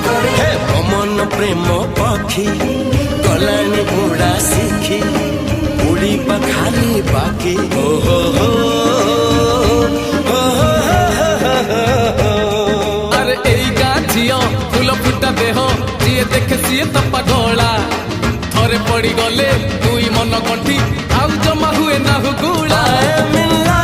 हे मन प्रेम पक्षी गलानी उड़ा सीखी उड़ी पखाली बाकी हो अरे एई गाछियो फूल फुटा देह जिए देखे सीए तो पगला थरे पड़ी गले दुई मन गंठी आउ जमा हुए ना हुगुला मिला